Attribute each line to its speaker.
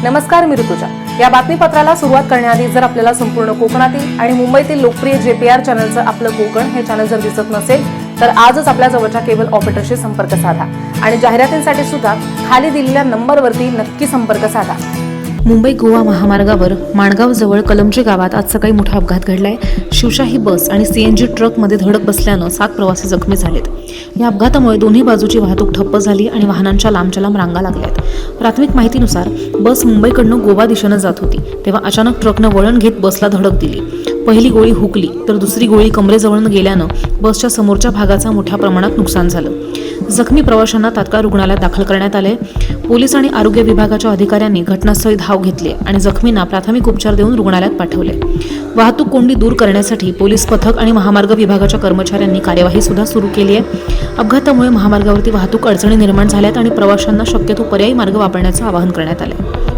Speaker 1: नमस्कार, मी ऋतुजा। या बातमीपत्राला सुरुवात करण्याआधी जर आपल्याला संपूर्ण कोकणातील आणि मुंबईतील लोकप्रिय JPR चॅनलचं आपलं कोकण हे चॅनल जर दिसत नसेल तर आजच आपल्या जवळच्या केबल ऑपरेटरशी संपर्क साधा आणि जाहिरातींसाठी सुद्धा खाली दिलेल्या नंबरवरती नक्की संपर्क साधा।
Speaker 2: मुंबई गोवा महामार्गावर माणगाव जवळ कलमचे गावात आज सकाळी मोठा अपघात घडलाय। शिवशाही बस आणि CNG ट्रकमध्ये धडक बसल्यानं 7 प्रवासी जखमी झालेत। या अपघातामुळे दोन्ही बाजूची वाहतूक ठप्प झाली आणि वाहनांच्या लांबच्या लांब रांगा लागल्यात। प्राथमिक माहितीनुसार बस मुंबईकडनं गोवा दिशेनं जात होती तेव्हा अचानक ट्रकनं वळण घेत बसला धडक दिली। पहिली गोळी हुकली तर दुसरी गोळी कमरेजवळून गेल्यानं बसच्या समोरच्या भागाचा मोठ्या प्रमाणात नुकसान झालं। जखमी प्रवाशांना तात्काळ रुग्णालयात दाखल करण्यात आले। पोलीस आणि आरोग्य विभागाच्या अधिकाऱ्यांनी घटनास्थळी धाव घेतली आणि जखमींना प्राथमिक उपचार देऊन रुग्णालयात पाठवले। वाहतूक कोंडी दूर करण्यासाठी पोलीस पथक आणि महामार्ग विभागाच्या कर्मचाऱ्यांनी कार्यवाही सुद्धा सुरू केली आहे। अपघातामुळे महामार्गावरती वाहतूक अडचणी निर्माण झाल्यात आणि प्रवाशांना शक्यतो पर्यायी मार्ग वापरण्याचं आवाहन करण्यात आले।